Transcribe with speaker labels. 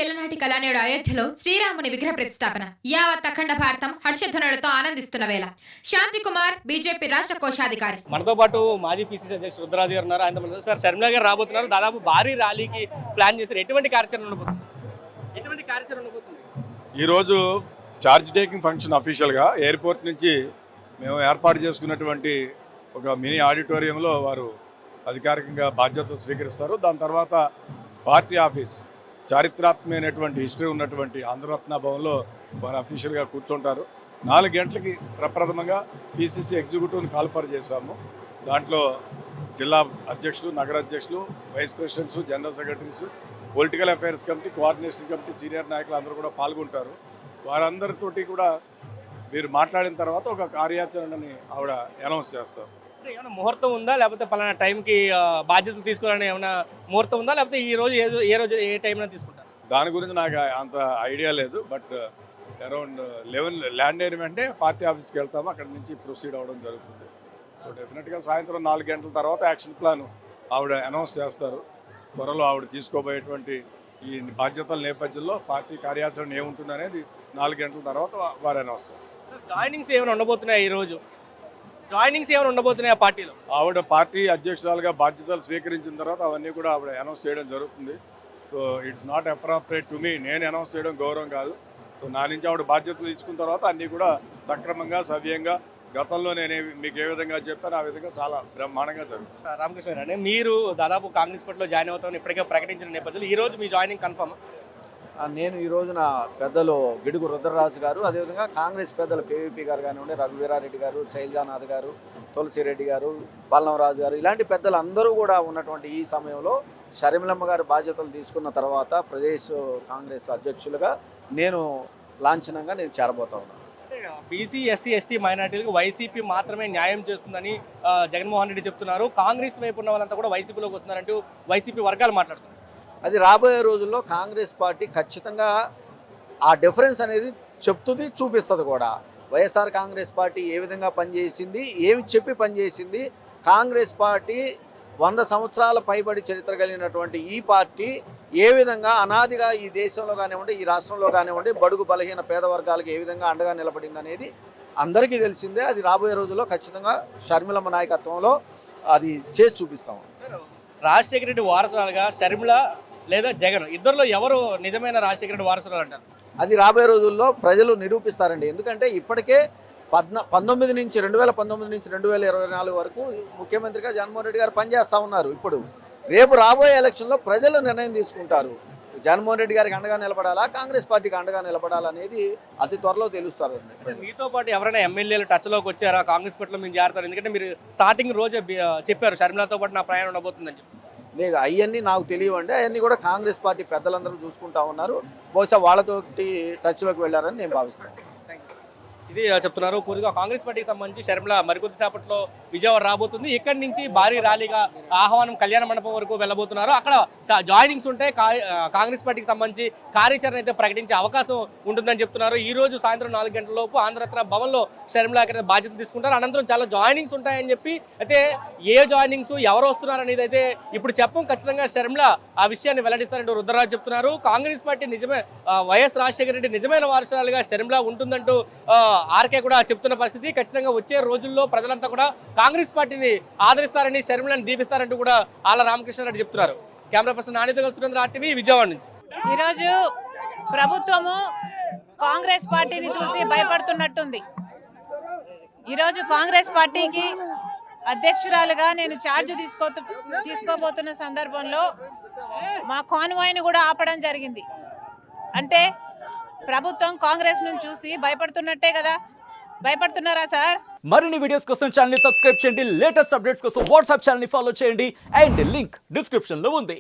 Speaker 1: ఏళ్లనాటి కళానేడు అయోధ్యలో శ్రీరాముని విగ్రహ ప్రతిష్టాపన యావత్ అఖండ భారతం హర్షధ్వనులతో ఆనందిస్తున్న వేళ. శాంతి కుమార్ బీజేపీ రాష్ట్ర కోశాధికారి.
Speaker 2: మనతో పాటు మాజీ పిసిసి అధ్యక్షుడు రుద్రరాజు గారు ఉన్నారు. ఆయన సార్ షర్మిల గారు రాబోతున్నారు. దాదాపు భారీ ర్యాలీకి ప్లాన్ చేశారు. ఎటువంటి కార్యాచరణ ఉండబోతుంది?
Speaker 3: ఈరోజు చార్జ్ టేకింగ్ ఫంక్షన్ అఫీషియల్గా ఎయిర్పోర్ట్ నుంచి మేము ఏర్పాటు చేసుకున్నటువంటి ఒక మినీ ఆడిటోరియంలో వారు అధికారికంగా బాధ్యతలు స్వీకరిస్తారు. దాని తర్వాత పార్టీ ఆఫీస్ చారిత్రాత్మకమైనటువంటి హిస్టరీ ఉన్నటువంటి ఆంధ్రరత్న భవన్లో వారు అఫీషియల్గా కూర్చుంటారు. 4 గంటలకి ప్రప్రథమంగా పిసిసి ఎగ్జిక్యూటివ్ని కాల్ఫర్ చేశాము. దాంట్లో జిల్లా అధ్యక్షులు, నగర అధ్యక్షులు, vice presidents, general secretaries, political affairs committee, coordination committee senior నాయకులు అందరూ కూడా పాల్గొంటారు. వారందరితోటి కూడా మీరు మాట్లాడిన తర్వాత ఒక కార్యాచరణని ఆవిడ అనౌన్స్ చేస్తారు.
Speaker 2: ఏమైనా ముహూర్తం ఉందా, లేకపోతే పలానా టైంకి బాధ్యతలు తీసుకోవాలని ఏమైనా ముహూర్తం ఉందా, లేకపోతే ఏ రోజు ఏ టైంలో తీసుకుంటారు?
Speaker 3: దాని గురించి నాకు అంత ఐడియా లేదు. బట్ అరౌండ్ 11 ల్యాండ్ అయిన వెంటనే పార్టీ ఆఫీస్కి వెళ్తాము. అక్కడి నుంచి ప్రొసీడ్ అవ్వడం జరుగుతుంది. సో డెఫినెట్గా సాయంత్రం 4 గంటల తర్వాత యాక్షన్ ప్లాన్ ఆవిడ అనౌన్స్ చేస్తారు. త్వరలో ఆవిడ తీసుకోబోయేటువంటి ఈ బాధ్యతల నేపథ్యంలో పార్టీ కార్యాచరణ ఏముంటుంది అనేది 4 గంటల తర్వాత వారు అనౌన్స్ చేస్తారు.
Speaker 2: జాయినింగ్స్ ఏమైనా ఉండబోతున్నాయి? ఈరోజు జాయినింగ్స్ ఏమైనా ఉండబోతున్నాయి ఆ పార్టీలో?
Speaker 3: ఆవిడ పార్టీ అధ్యక్షురాలుగా బాధ్యతలు స్వీకరించిన తర్వాత అవన్నీ కూడా ఆవిడ అనౌన్స్ చేయడం జరుగుతుంది. So it's not appropriate to me, నేను అనౌన్స్ చేయడం గౌరవం కాదు. సో నా నుంచి ఆవిడ బాధ్యతలు తీసుకున్న తర్వాత అన్నీ కూడా సక్రమంగా, సవ్యంగా, గతంలో నేను మీకు ఏ విధంగా చెప్పాను ఆ విధంగా చాలా బ్రహ్మాండంగా జరుగుతుంది.
Speaker 2: రామకృష్ణ గారు, మీరు దాదాపు కాంగ్రెస్ పార్టీలో జాయిన్ అవుతామని ఇప్పటికే ప్రకటించిన నేపథ్యంలో ఈరోజు మీ జాయినింగ్ కన్ఫర్మ్?
Speaker 4: నేను ఈ రోజున పెద్దలు గిడుగు రుద్రరాజు గారు, అదేవిధంగా కాంగ్రెస్ పెద్దలు కేవీపీ గారు కానివ్వండి, రఘువీరారెడ్డి గారు, శైలజానాథ్ గారు, తులసిరెడ్డి గారు, పల్లవరాజు గారు, ఇలాంటి పెద్దలు అందరూ కూడా ఉన్నటువంటి ఈ సమయంలో షర్మిలమ్మ గారు బాధ్యతలు తీసుకున్న తర్వాత ప్రదేశ్ కాంగ్రెస్ అధ్యక్షులుగా నేను లాంఛనంగా చేరబోతా ఉన్నాను.
Speaker 2: బీసీ, ఎస్సీ, ఎస్టీ మైనార్టీలకు వైసీపీ మాత్రమే న్యాయం చేస్తుందని జగన్మోహన్ రెడ్డి చెప్తున్నారు. కాంగ్రెస్ వైపు ఉన్న వాళ్ళంతా కూడా వైసీపీలోకి వస్తున్నారంటూ వైసీపీ వర్గాలు మాట్లాడుతున్నారు.
Speaker 4: అది రాబోయే రోజుల్లో కాంగ్రెస్ పార్టీ ఖచ్చితంగా ఆ డిఫరెన్స్ అనేది చెప్తుంది, చూపిస్తుంది కూడా. వైఎస్ఆర్ కాంగ్రెస్ పార్టీ ఏ విధంగా పనిచేసింది, ఏమి చెప్పి పనిచేసింది, కాంగ్రెస్ పార్టీ 100 సంవత్సరాల పైబడి చరిత్ర కలిగినటువంటి ఈ పార్టీ ఏ విధంగా అనాదిగా ఈ దేశంలో కానివ్వండి, ఈ రాష్ట్రంలో కానివ్వండి, బడుగు బలహీన పేద వర్గాలకు ఏ విధంగా అండగా నిలబడింది అనేది అందరికీ తెలిసిందే. అది రాబోయే రోజుల్లో ఖచ్చితంగా షర్మిలమ్మ నాయకత్వంలో అది చేసి చూపిస్తాము.
Speaker 2: రాజశేఖర రెడ్డి వారసురాలుగా షర్మిల లేదా జగన్, ఇద్దరిలో ఎవరు నిజమైన రాజశేఖర రెడ్డి వారసురాలు అంటారు?
Speaker 4: అది రాబోయే రోజుల్లో ప్రజలు నిరూపిస్తారండి. ఎందుకంటే ఇప్పటికే 2019 నుంచి 2024 వరకు ముఖ్యమంత్రిగా జగన్మోహన్ రెడ్డి గారు పనిచేస్తూ ఉన్నారు. ఇప్పుడు రేపు రాబోయే ఎలక్షన్లో ప్రజలు నిర్ణయం తీసుకుంటారు. జగన్మోహన్ రెడ్డి గారికి అండగా నిలబడాలా, కాంగ్రెస్ పార్టీకి అండగా నిలబడాలనేది అతి త్వరలో తెలుస్తారండి.
Speaker 2: మీతో పాటు ఎవరైనా ఎమ్మెల్యేలు టచ్లోకి వచ్చారా కాంగ్రెస్ పార్టీలో మేము చేరతారు? ఎందుకంటే మీరు స్టార్టింగ్ రోజే చెప్పారు షర్మిలతో పాటు నా ప్రయాణం ఉండబోతుందని చెప్పి.
Speaker 4: లేదు, అవన్నీ నాకు తెలియవండి. అవన్నీ కూడా కాంగ్రెస్ పార్టీ పెద్దలందరూ చూసుకుంటా ఉన్నారు. బహుశా వాళ్ళతోటి టచ్లోకి వెళ్ళారని నేను భావిస్తాను.
Speaker 2: ఇది చెప్తున్నారు. పూర్తిగా కాంగ్రెస్ పార్టీకి సంబంధించి షర్మిల మరికొద్ది సేపట్లో విజయవాడ రాబోతుంది. ఇక్కడి నుంచి భారీ ర్యాలీగా ఆహ్వానం కళ్యాణ మండపం వరకు వెళ్ళబోతున్నారు. అక్కడ జాయినింగ్స్ ఉంటాయి. కాంగ్రెస్ పార్టీకి సంబంధించి కార్యాచరణ అయితే ప్రకటించే అవకాశం ఉంటుందని చెప్తున్నారు. ఈ రోజు సాయంత్రం 4 గంటల లోపు ఆంధ్రరత్న భవన్లో షర్మిల అక్కడ బాధ్యతలు తీసుకుంటారు. అనంతరం చాలా జాయినింగ్స్ ఉంటాయని చెప్పి అయితే ఏ జాయినింగ్స్ ఎవరు వస్తున్నారు అనేది అయితే ఇప్పుడు చెప్పం. ఖచ్చితంగా షర్మిల ఆ విషయాన్ని వెల్లడిస్తారంటూ రుద్రరాజు చెప్తున్నారు. కాంగ్రెస్ పార్టీ నిజమే వైఎస్ రాజశేఖర రెడ్డి నిజమైన వారసురాలుగా షర్మిల ఉంటుందంటూ ఆర్కే కూడా చెప్తున్న పరిస్థితి. ఖచ్చితంగా వచ్చే రోజుల్లో ప్రజలంతా కూడా కాంగ్రెస్ పార్టీని ఆదరిస్తారని, షర్మిలను దీవిస్తారంటూ కూడా ఆళ్ల రామకృష్ణారెడ్డి చెప్తున్నారు. కెమెరా పర్సన్ నాణ్యత సురేంద్ర, RTV, విజయవాడ నుంచి.
Speaker 5: ఈరోజు ప్రభుత్వము కాంగ్రెస్ పార్టీని చూసి భయపడుతున్నట్టుంది. ఈరోజు కాంగ్రెస్ పార్టీకి అధ్యక్షురాలుగా నేను ఛార్జ్ తీసుకోబోతున్న సందర్భంలో మా కాన్వాయ్ని కూడా ఆపడం జరిగింది. అంటే ప్రభుత్వం కాంగ్రెస్ నుంచి చూసి భయపడుతున్నట్టే కదా. భయపడుతున్నారా సార్?
Speaker 6: మరిన్ని వీడియోస్ కోసం ఛానల్ ని సబ్స్క్రైబ్ చేయండి. లేటెస్ట్ అప్డేట్స్ కోసం వాట్సాప్ ఛానల్ ని ఫాలో చేయండి. అండ్ లింక్ డిస్క్రిప్షన్ లో ఉంది.